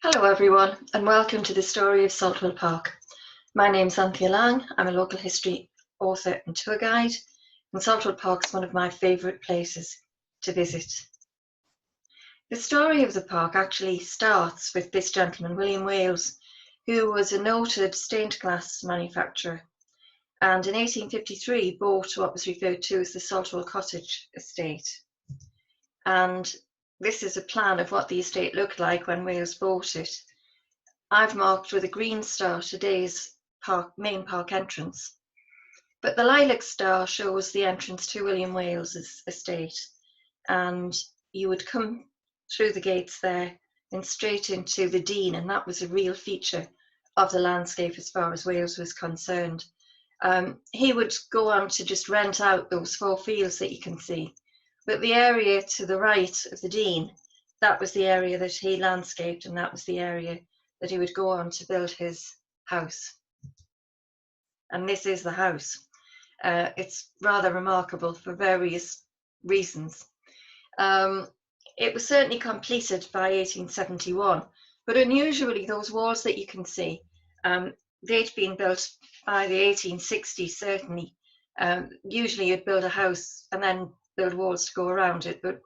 Hello everyone and welcome to the story of Saltwell Park. My name's Anthea Lang. I'm a local history author and tour guide, and Saltwell Park is one of my favourite places to visit. The story of the park actually starts with this gentleman, William Wales, who was a noted stained glass manufacturer, and in 1853 bought what was referred to as the Saltwell Cottage estate. And this is a plan of what the estate looked like when Wales bought it. I've marked with a green star today's main park entrance, but the lilac star shows the entrance to William Wales's estate, and you would come through the gates there and straight into the Dean, and that was a real feature of the landscape as far as Wales was concerned. He would go on to just rent out those 4 fields that you can see, but the area to the right of the Dean, that was the area that he landscaped, and that was the area that he would go on to build his house. And this is the house. It's rather remarkable for various reasons. It was certainly completed by 1871, but unusually those walls that you can see, they'd been built by the 1860s certainly. Usually you'd build a house and then build walls to go around it, but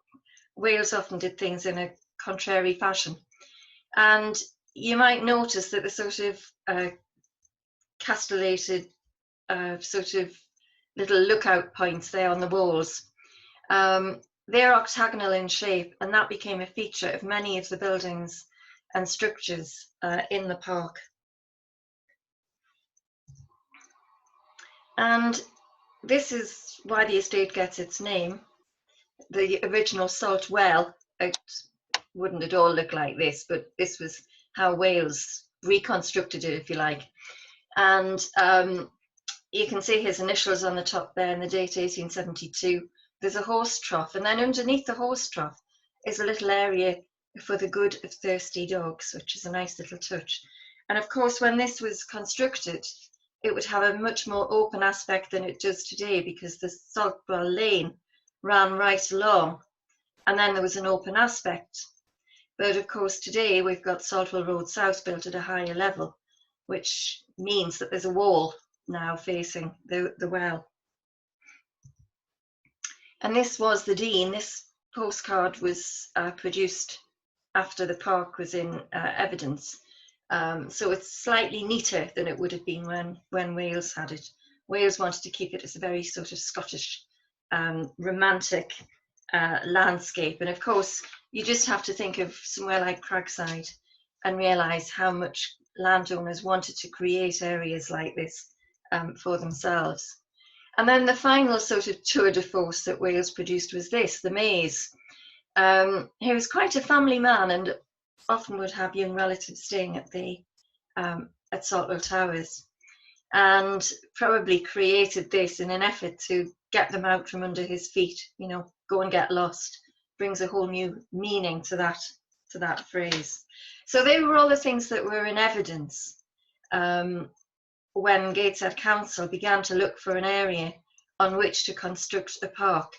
Wales often did things in a contrary fashion. And you might notice that the sort of castellated sort of little lookout points there on the walls, they're octagonal in shape, and that became a feature of many of the buildings and structures in the park. And this is why the estate gets its name. The original Saltwell, it wouldn't at all look like this, but this was how Wales reconstructed it, if you like. And you can see his initials on the top there and the date 1872. There's a horse trough, and then underneath the horse trough is a little area for the good of thirsty dogs, which is a nice little touch. And of course, when this was constructed, it would have a much more open aspect than it does today, because the Saltwell Lane ran right along, and then there was an open aspect. But of course, today we've got Saltwell Road South built at a higher level, which means that there's a wall now facing the well. And this was the Dean. This postcard was produced after the park was in evidence. So it's slightly neater than it would have been when Wales had it. Wales wanted to keep it as a very sort of Scottish, romantic landscape. And of course, you just have to think of somewhere like Cragside and realise how much landowners wanted to create areas like this for themselves. And then the final sort of tour de force that Wales produced was this, the maze. He was quite a family man and often would have young relatives staying at the at Saltwell Towers, and probably created this in an effort to get them out from under his feet. You know, go and get lost brings a whole new meaning to that phrase. So they were all the things that were in evidence when Gateshead Council began to look for an area on which to construct a park.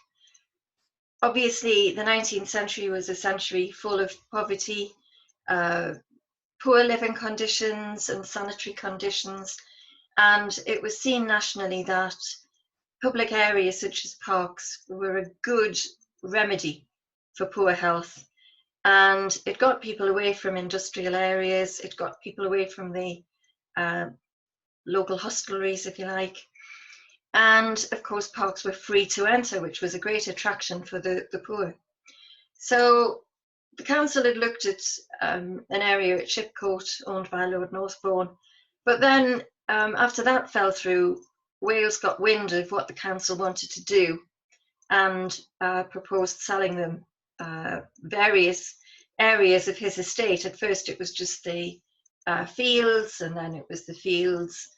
Obviously, the 19th century was a century full of poverty, poor living conditions and sanitary conditions, and it was seen nationally that public areas such as parks were a good remedy for poor health, and it got people away from industrial areas, it got people away from the local hostelries, if you like. And of course, parks were free to enter, which was a great attraction for the poor. So the council had looked at an area at Shipcote owned by Lord Northbourne, but then after that fell through, Wales got wind of what the council wanted to do and proposed selling them various areas of his estate. At first it was just the fields, and then it was the fields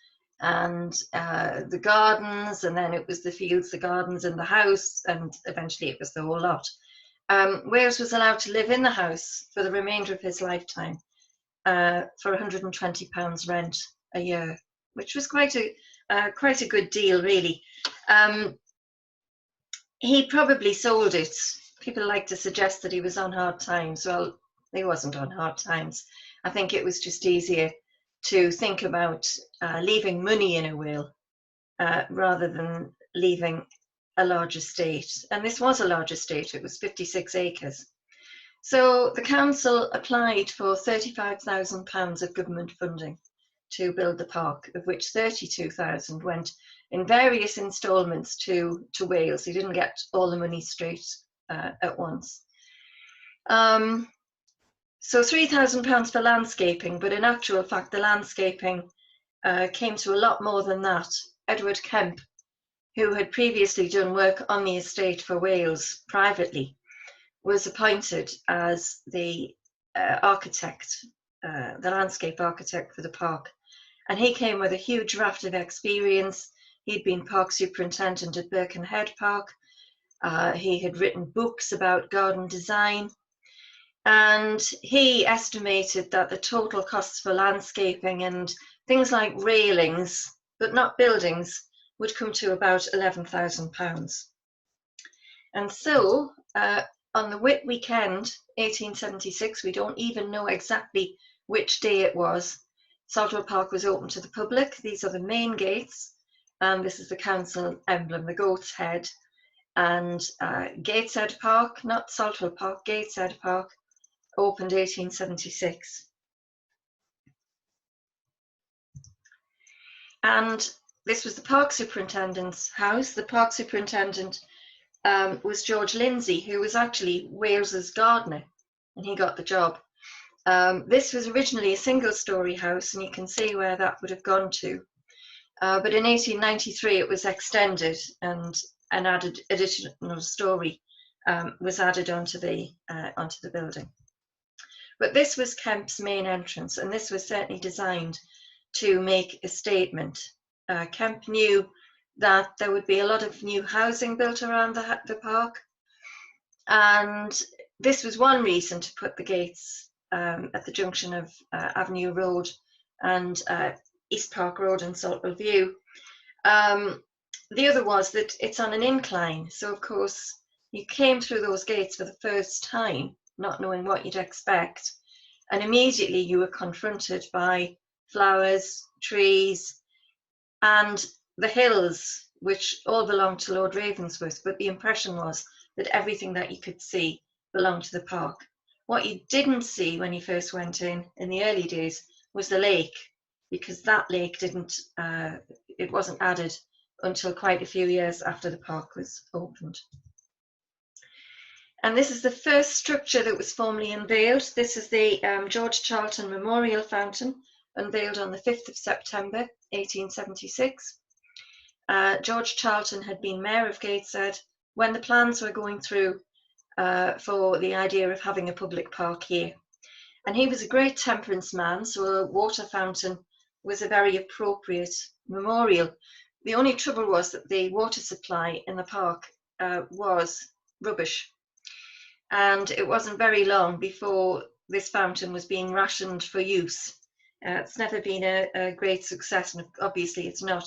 and the gardens, and then it was the fields, the gardens and the house, and eventually it was the whole lot. Wales was allowed to live in the house for the remainder of his lifetime for £120 rent a year, which was quite a good deal, really. He probably sold it. People like to suggest that he was on hard times. Well, he wasn't on hard times. I think it was just easier to think about leaving money in a will rather than leaving a large estate. And this was a large estate, it was 56 acres. So the council applied for £35,000 of government funding to build the park, of which 32,000 went in various instalments to Wales. He didn't get all the money straight at once. So £3,000 for landscaping, but in actual fact, the landscaping came to a lot more than that. Edward Kemp, who had previously done work on the estate for Wales privately, was appointed as the architect, the landscape architect for the park. And he came with a huge raft of experience. He'd been park superintendent at Birkenhead Park. He had written books about garden design. And he estimated that the total costs for landscaping and things like railings, but not buildings, would come to about £11,000. And so on the Whit weekend, 1876, we don't even know exactly which day it was, Saltwell Park was open to the public. These are the main gates, and this is the council emblem, the goat's head. And Gateshead Park, not Saltwell Park, Gateshead Park, opened 1876. And this was the park superintendent's house. The park superintendent was George Lindsay, who was actually Wales's gardener, and he got the job. This was originally a single-storey house, and you can see where that would have gone to. But in 1893, it was extended, and an additional storey was added onto the building. But this was Kemp's main entrance, and this was certainly designed to make a statement. Kemp knew that there would be a lot of new housing built around the park, and this was one reason to put the gates at the junction of Avenue Road and East Park Road and Saltwell View. The other was that it's on an incline, so of course you came through those gates for the first time, not knowing what you'd expect, and immediately you were confronted by flowers, trees, and the hills, which all belonged to Lord Ravensworth, but the impression was that everything that you could see belonged to the park. What you didn't see when you first went in the early days was the lake, because that lake it wasn't added until quite a few years after the park was opened. And this is the first structure that was formally unveiled. This is the George Charlton Memorial Fountain, unveiled on the 5th of September, 1876. George Charlton had been Mayor of Gateshead when the plans were going through for the idea of having a public park here. And he was a great temperance man, so a water fountain was a very appropriate memorial. The only trouble was that the water supply in the park was rubbish. And it wasn't very long before this fountain was being rationed for use. It's never been a great success, and obviously it's not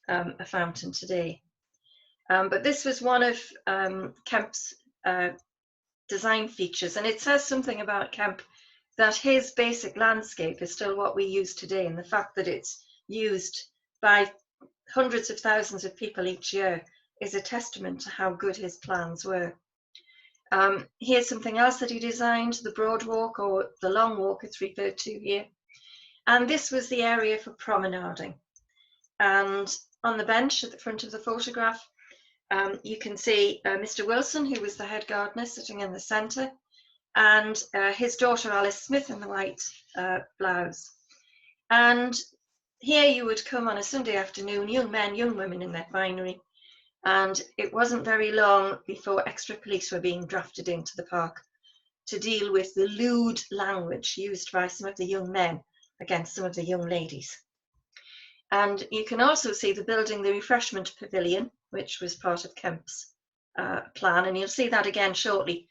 a fountain today. But this was one of Kemp's design features, and it says something about Kemp that his basic landscape is still what we use today, and the fact that it's used by hundreds of thousands of people each year is a testament to how good his plans were. Here's something else that he designed, the Broad Walk, or the Long Walk it's referred to here. And this was the area for promenading. And on the bench at the front of the photograph, you can see Mr. Wilson, who was the head gardener, sitting in the centre, and his daughter Alice Smith in the white blouse. And here you would come on a Sunday afternoon, young men, young women in their finery, and it wasn't very long before extra police were being drafted into the park to deal with the lewd language used by some of the young men against some of the young ladies. And you can also see the building the refreshment pavilion, which was part of Kemp's plan, and you'll see that again shortly,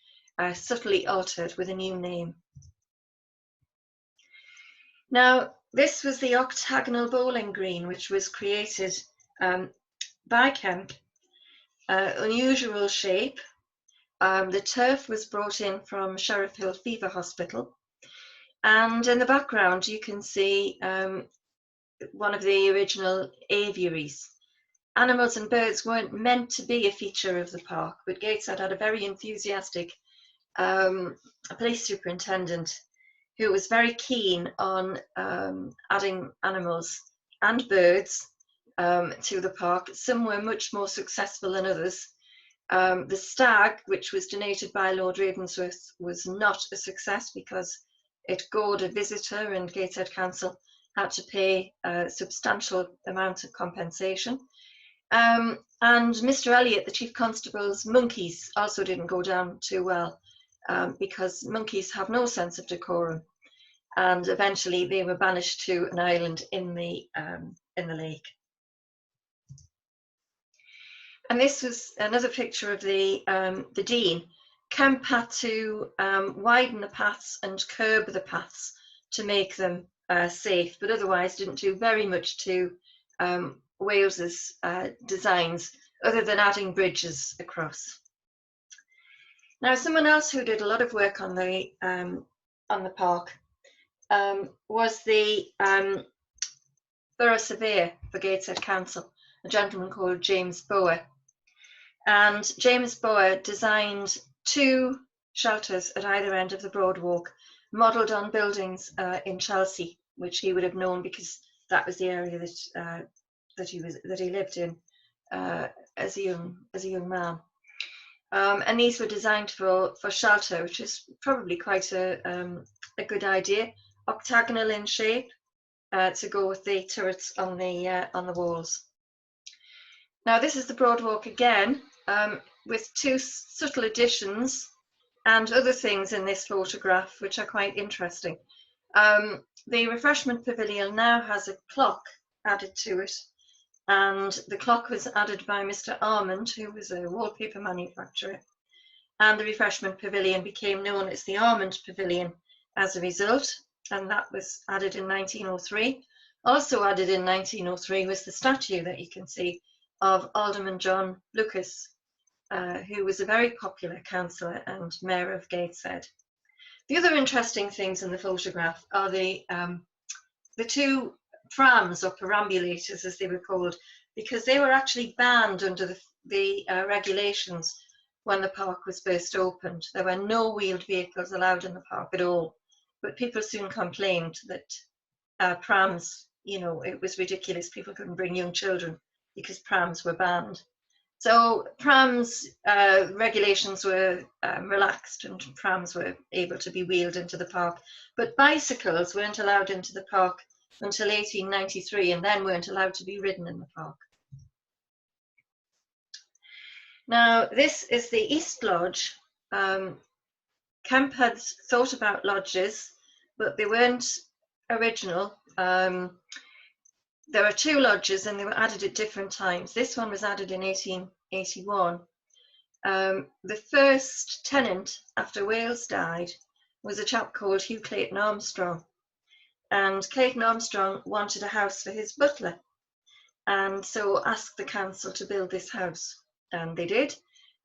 subtly altered with a new name. Now, this was the octagonal bowling green, which was created by Kemp. Unusual shape. The turf was brought in from Sheriff Hill Fever Hospital, And in the background, you can see one of the original aviaries. Animals and birds weren't meant to be a feature of the park, but Gateshead had a very enthusiastic police superintendent who was very keen on adding animals and birds to the park. Some were much more successful than others. The stag, which was donated by Lord Ravensworth, was not a success because it gored a visitor, and Gateshead Council had to pay a substantial amount of compensation. And Mr. Elliot, the Chief Constable's monkeys, also didn't go down too well because monkeys have no sense of decorum. And eventually they were banished to an island in the lake. And this was another picture of the Dean. Kemp had to widen the paths and curb the paths to make them safe, but otherwise didn't do very much to Wales's designs, other than adding bridges across. Now, someone else who did a lot of work on the park was the Borough Surveyor for Gateshead Council, a gentleman called James Bower. And James Bower designed 2 shelters at either end of the Broadwalk, modelled on buildings in Chelsea, which he would have known because that was the area that he lived in as a young man. And these were designed for shelter, which is probably quite a good idea. Octagonal in shape to go with the turrets on the walls. Now this is the Broadwalk again, with 2 subtle additions and other things in this photograph which are quite interesting. The refreshment pavilion now has a clock added to it, and the clock was added by Mr. Armand, who was a wallpaper manufacturer, and the refreshment pavilion became known as the Armand Pavilion as a result, and that was added in 1903. Also added in 1903 was the statue that you can see of Alderman John Lucas, who was a very popular councillor and mayor of Gateshead. The other interesting things in the photograph are the 2 prams, or perambulators as they were called, because they were actually banned under the regulations when the park was first opened. There were no wheeled vehicles allowed in the park at all, but people soon complained that prams, you know, it was ridiculous. People couldn't bring young children because prams were banned. So prams regulations were relaxed, and prams were able to be wheeled into the park. But bicycles weren't allowed into the park until 1893, and then weren't allowed to be ridden in the park. Now this is the East Lodge. Kemp had thought about lodges, but they weren't original. There are 2 lodges, and they were added at different times. This one was added in 1881. The first tenant after Wales died was a chap called Hugh Clayton Armstrong. And Clayton Armstrong wanted a house for his butler, and so asked the council to build this house, and they did.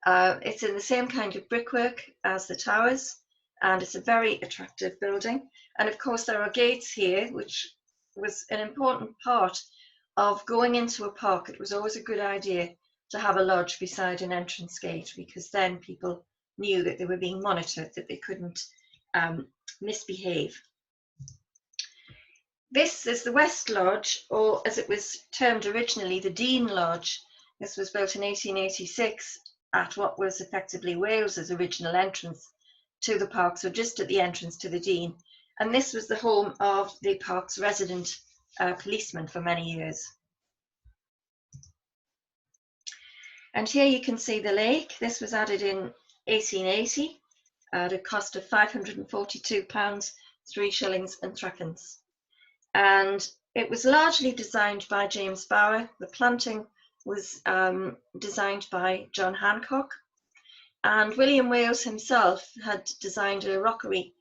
It's in the same kind of brickwork as the towers, and it's a very attractive building. And of course there are gates here, which was an important part of going into a park. It was always a good idea to have a lodge beside an entrance gate, because then people knew that they were being monitored, that they couldn't misbehave. This is the West Lodge, or as it was termed originally, the Dean Lodge. This was built in 1886 at what was effectively Wales's original entrance to the park, so just at the entrance to the Dean. And this was the home of the park's resident policeman for many years. And here you can see the lake. This was added in 1880 at a cost of £542, 3 shillings and 3pence. And it was largely designed by James Bower. The planting was designed by John Hancock. And William Wales himself had designed a rockery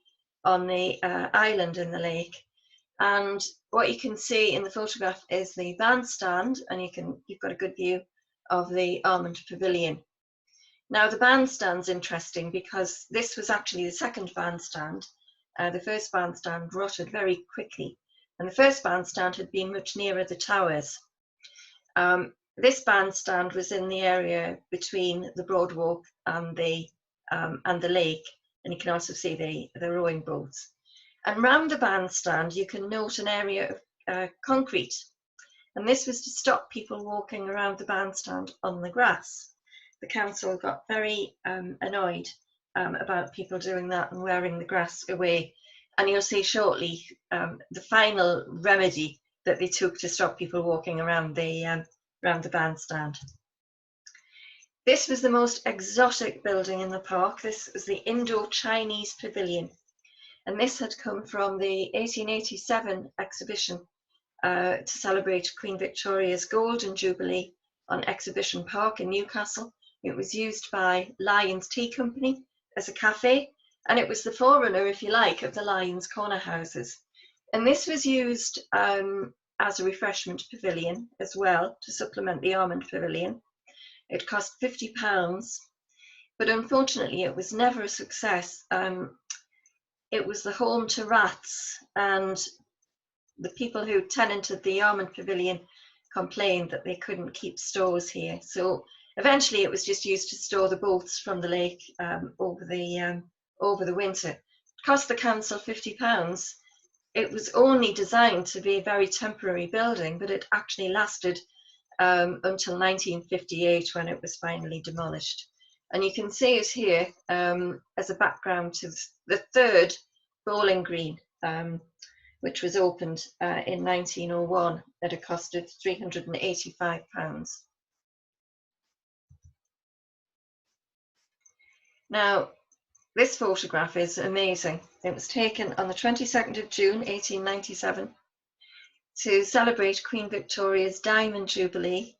on the island in the lake. And what you can see in the photograph is the bandstand, and you've got a good view of the Armand Pavilion. Now the bandstand's interesting because this was actually the second bandstand, the first bandstand rotted very quickly, and the first bandstand had been much nearer the towers. This bandstand was in the area between the Broadwalk and the lake, and you can also see the rowing boats. And round the bandstand, you can note an area of concrete, and this was to stop people walking around the bandstand on the grass. The council got very annoyed about people doing that and wearing the grass away. And you'll see shortly the final remedy that they took to stop people walking around the bandstand. This was the most exotic building in the park. This was the Indo-Chinese Pavilion. And this had come from the 1887 exhibition to celebrate Queen Victoria's Golden Jubilee on Exhibition Park in Newcastle. It was used by Lyons Tea Company as a cafe, and it was the forerunner, if you like, of the Lyons Corner Houses. And this was used as a refreshment pavilion as well, to supplement the Almond Pavilion. It cost £50, but unfortunately it was never a success. It was the home to rats, and the people who tenanted the Almond Pavilion complained that they couldn't keep stores here. So eventually it was just used to store the boats from the lake over the winter. It cost the council £50. It was only designed to be a very temporary building, but it actually lasted until 1958, when it was finally demolished. And you can see it here as a background to the third bowling green, which was opened in 1901 at a cost of £385. Now, this photograph is amazing. It was taken on the 22nd of June, 1897, to celebrate Queen Victoria's Diamond Jubilee.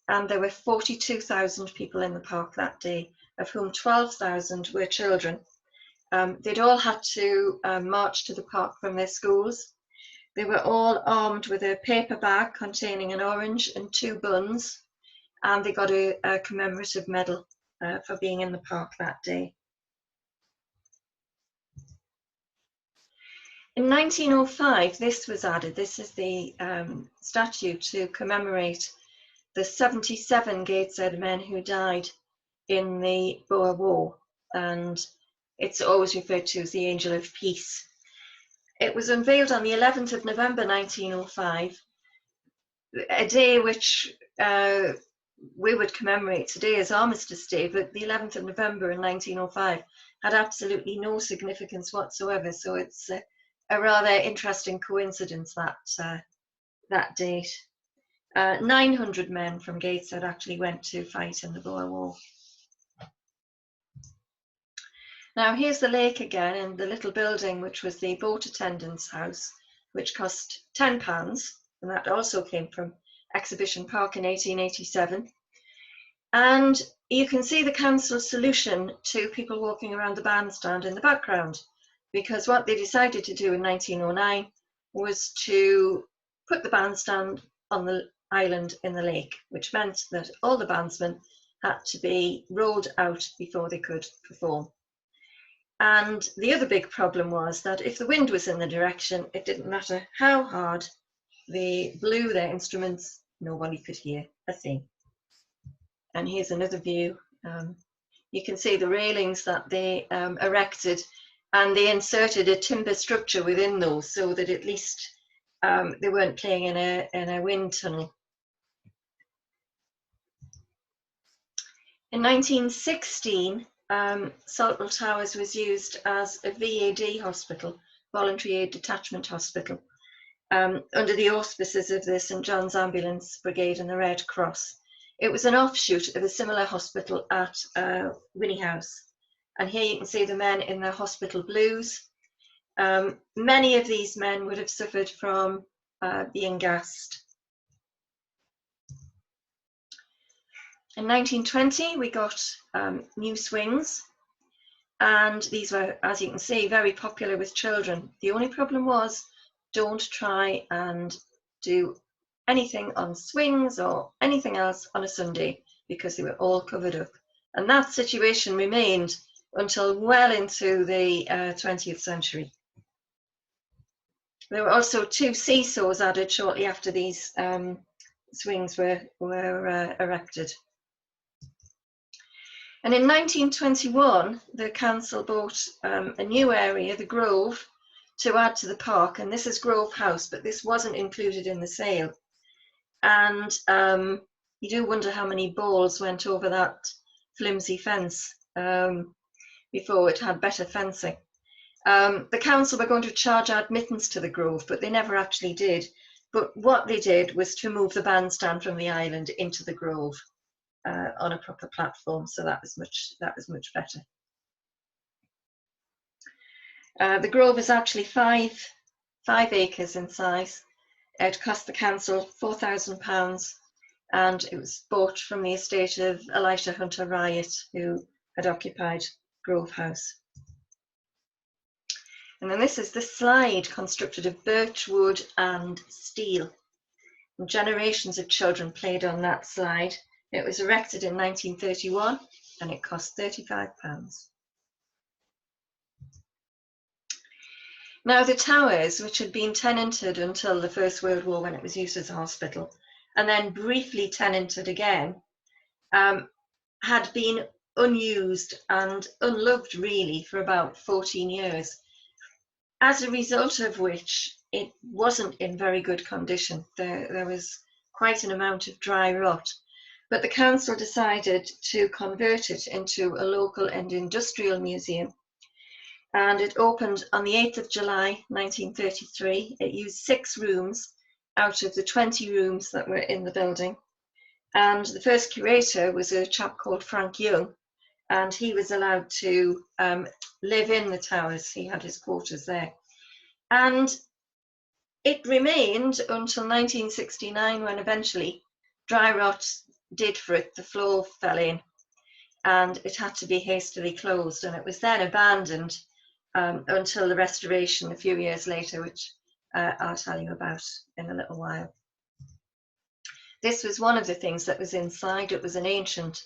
And there were 42,000 people in the park that day, of whom 12,000 were children. They'd all had to march to the park from their schools. They were all armed with a paper bag containing an orange and 2 buns, and they got a commemorative medal for being in the park that day. In 1905, this was added. This is the statue to commemorate the 77 Gateshead men who died in the Boer War, and it's always referred to as the Angel of Peace. It was unveiled on the 11th of November 1905, a day which we would commemorate today as Armistice Day, but the 11th of November in 1905 had absolutely no significance whatsoever. So it's a rather interesting coincidence, that date. 900 men from Gateshead actually went to fight in the Boer War. Now here's the lake again, and the little building which was the boat attendant's house, which cost £10, and that also came from Exhibition Park in 1887. And you can see the council's solution to people walking around the bandstand in the background, because what they decided to do in 1909 was to put the bandstand on the island in the lake, which meant that all the bandsmen had to be rolled out before they could perform. And the other big problem was that if the wind was in the direction, it didn't matter how hard they blew their instruments, nobody could hear a thing. And here's another view. You can see the railings that they erected, and they inserted a timber structure within those so that at least they weren't playing in a wind tunnel. In 1916, Saltwell Towers was used as a VAD hospital, Voluntary Aid Detachment Hospital, under the auspices of the St John's Ambulance Brigade and the Red Cross. It was an offshoot of a similar hospital at Winnie House. And here you can see the men in their hospital blues. Many of these men would have suffered from being gassed. In 1920, we got new swings, and these were, as you can see, very popular with children. The only problem was, don't try and do anything on swings or anything else on a Sunday, because they were all covered up. And that situation remained until well into the 20th century. There were also 2 seesaws added shortly after these swings were erected. And in 1921, the council bought a new area, the Grove, to add to the park, and this is Grove House, but this wasn't included in the sale. And you do wonder how many balls went over that flimsy fence before it had better fencing. The council were going to charge admittance to the Grove, but they never actually did. But what they did was to move the bandstand from the island into the Grove on a proper platform, so that was much better. The Grove is actually five acres in size. It cost the council £4,000, and it was bought from the estate of Elisha Hunter Riot, who had occupied Grove House. And then this is the slide, constructed of birch wood and steel. And generations of children played on that slide. It was erected in 1931 and it cost £35. Now the towers, which had been tenanted until the First World War when it was used as a hospital, and then briefly tenanted again, had been unused and unloved really for about 14 years. As a result of which, it wasn't in very good condition. There was quite an amount of dry rot. But the council decided to convert it into a local and industrial museum. And it opened on the 8th of July, 1933. It used 6 rooms out of the 20 rooms that were in the building. And the first curator was a chap called Frank Young, and he was allowed to live in the towers. He had his quarters there. And it remained until 1969, when eventually dry rot did for it. The floor fell in and it had to be hastily closed, and it was then abandoned until the restoration a few years later, which I'll tell you about in a little while. This was one of the things that was inside. It was an ancient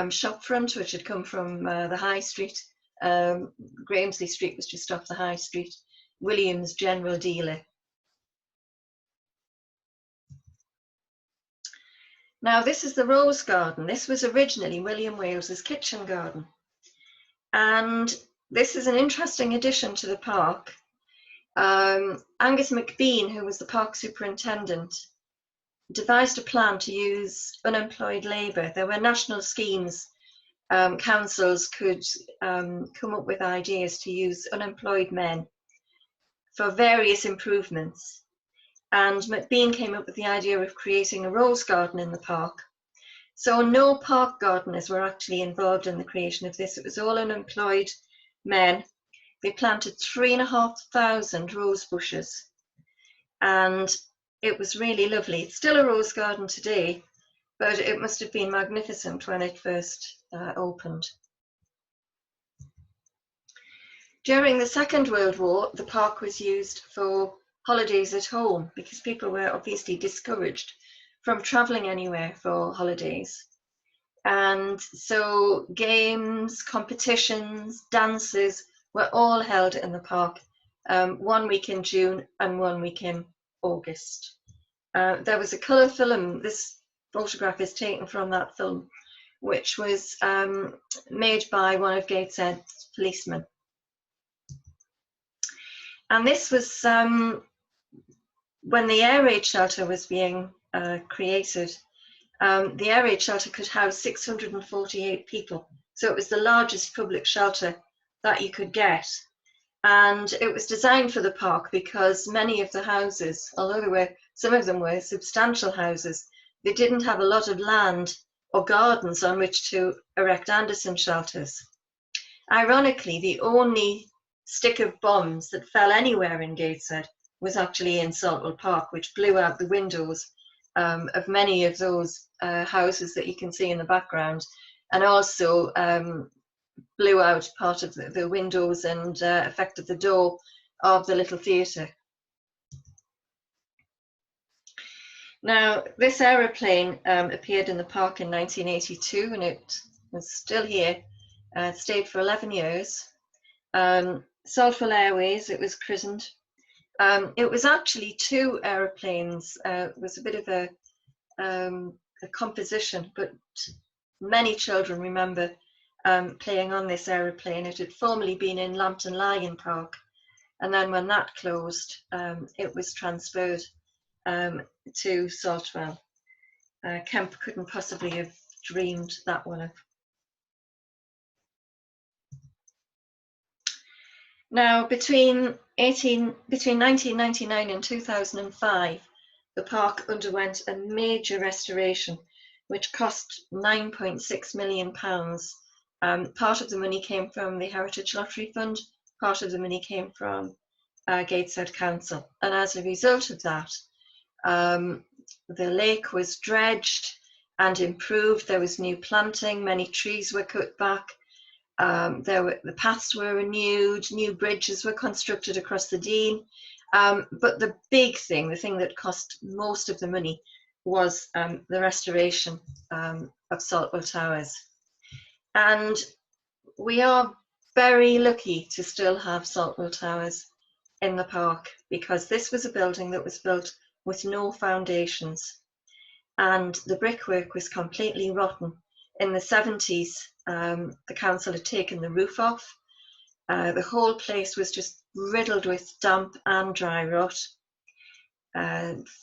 shop front which had come from the High Street. Grahamsley Street was just off the High Street. Williams General Dealer. Now this is the Rose Garden. This was originally William Wales's kitchen garden. And this is an interesting addition to the park. Angus McBean, who was the park superintendent, devised a plan to use unemployed labour. There were national schemes. Councils could come up with ideas to use unemployed men for various improvements. And McBean came up with the idea of creating a rose garden in the park. So no park gardeners were actually involved in the creation of this. It was all unemployed men. They planted 3,500 rose bushes, and it was really lovely. It's still a rose garden today, but it must have been magnificent when it first opened. During the Second World War, the park was used for holidays at home because people were obviously discouraged from travelling anywhere for holidays. And so games, competitions, dances were all held in the park, 1 week in June and 1 week in August. There was a colour film. This photograph is taken from that film, which was made by one of Gateshead's policemen. And this was when the air raid shelter was being created. The air raid shelter could house 648 people. So it was the largest public shelter that you could get. And it was designed for the park because many of the houses, although some of them were substantial houses, they didn't have a lot of land or gardens on which to erect Anderson shelters. Ironically, the only stick of bombs that fell anywhere in Gateshead was actually in Saltwell Park, which blew out the windows of many of those houses that you can see in the background, and also blew out part of the windows and affected the door of the little theatre. Now, this aeroplane appeared in the park in 1982, and it was still here Stayed for 11 years. Saltwell Airways, it was christened. It was actually two aeroplanes. It was a bit of a composition, but many children remember playing on this aeroplane. It had formerly been in Lambton Lion Park, and then when that closed, it was transferred to Saltwell. Kemp couldn't possibly have dreamed that one up. Now, between 1999 and 2005, the park underwent a major restoration, which cost £9.6 million. Part of the money came from the Heritage Lottery Fund, part of the money came from Gateshead Council. And as a result of that, the lake was dredged and improved. There was new planting, many trees were cut back. The paths were renewed, new bridges were constructed across the Dean. But the big thing, the thing that cost most of the money, was the restoration of Saltwell Towers. And we are very lucky to still have Saltwell Towers in the park, because this was a building that was built with no foundations, and the brickwork was completely rotten. In the 70s, the council had taken the roof off. The whole place was just riddled with damp and dry rot.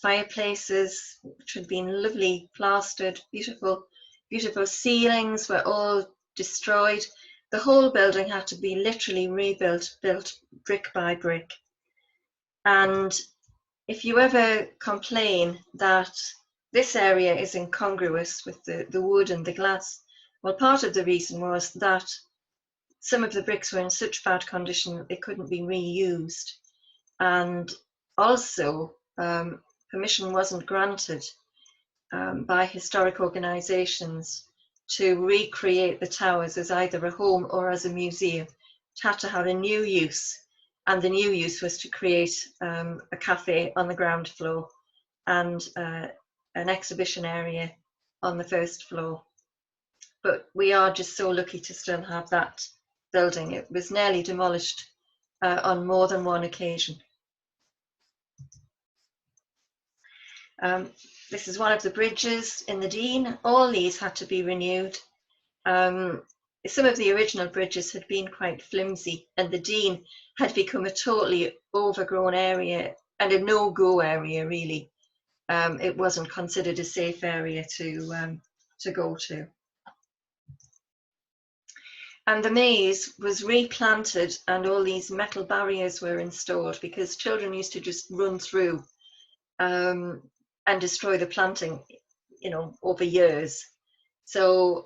Fireplaces, which had been lovely plastered, beautiful ceilings, were all destroyed. The whole building had to be literally rebuilt, built brick by brick. And if you ever complain that this area is incongruous with the wood and the glass, well, part of the reason was that some of the bricks were in such bad condition that they couldn't be reused. And also, permission wasn't granted by historic organisations to recreate the towers as either a home or as a museum. It had to have a new use, and the new use was to create a cafe on the ground floor and an exhibition area on the first floor. But we are just so lucky to still have that building. It was nearly demolished on more than one occasion. This is one of the bridges in the Dean. All these had to be renewed. Some of the original bridges had been quite flimsy, and the Dean had become a totally overgrown area and a no-go area, really. It wasn't considered a safe area to go to. And the maze was replanted, and all these metal barriers were installed, because children used to just run through and destroy the planting, over years. So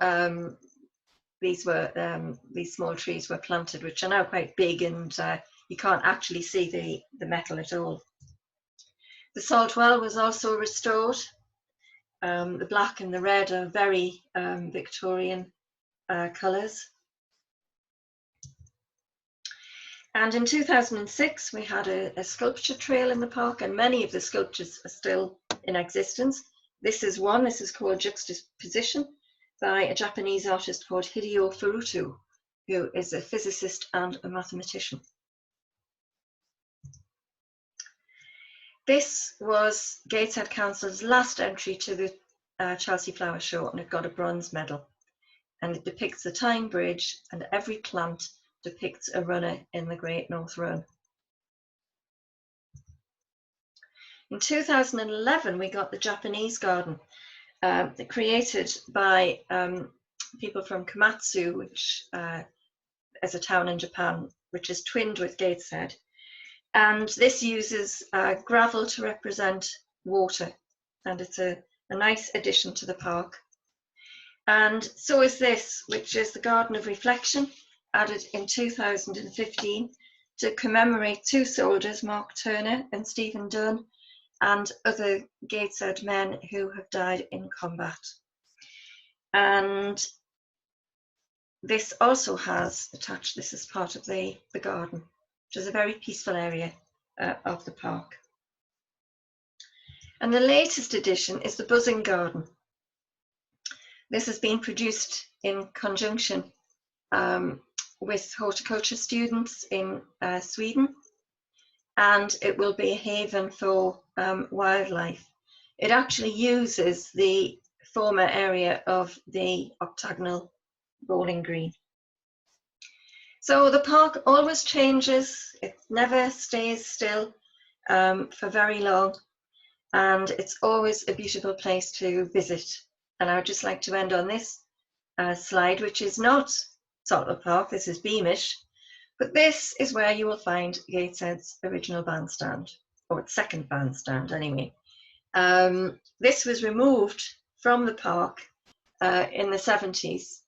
these small trees were planted, which are now quite big, and you can't actually see the metal at all. The Saltwell was also restored. The black and the red are very Victorian colours. And in 2006, we had a sculpture trail in the park, and many of the sculptures are still in existence. This is one. This is called Juxtaposition, by a Japanese artist called Hideo Furuta, who is a physicist and a mathematician. This was Gateshead Council's last entry to the Chelsea Flower Show, and it got a bronze medal. And it depicts the Tyne Bridge, and every plant depicts a runner in the Great North Run. In 2011, we got the Japanese garden, created by people from Komatsu, which is a town in Japan, which is twinned with Gateshead. And this uses gravel to represent water, and it's a nice addition to the park. And so is this, which is the Garden of Reflection, added in 2015 to commemorate two soldiers, Mark Turner and Stephen Dunn, and other Gateshead men who have died in combat. And this also has attached, this is part of the garden, which is a very peaceful area of the park. And the latest addition is the Buzzing Garden. This has been produced in conjunction with horticulture students in Sweden, and it will be a haven for wildlife. It actually uses the former area of the octagonal bowling green. So the park always changes, it never stays still for very long, and it's always a beautiful place to visit. And I would just like to end on this slide, which is not Saltwell Park, this is Beamish, but this is where you will find Gateshead's original bandstand, or its second bandstand anyway. This was removed from the park in the 70s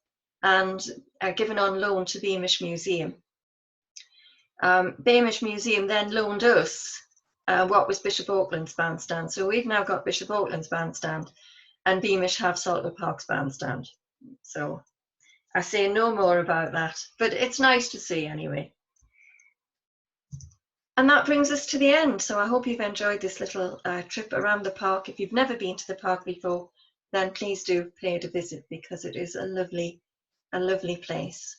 and given on loan to Beamish Museum. Beamish Museum then loaned us what was Bishop Auckland's bandstand. So we've now got Bishop Auckland's bandstand and Beamish have Saltwell Park's bandstand. So I say no more about that, but it's nice to see anyway. And that brings us to the end. So I hope you've enjoyed this little trip around the park. If you've never been to the park before, then please do pay it a visit because it is a lovely place.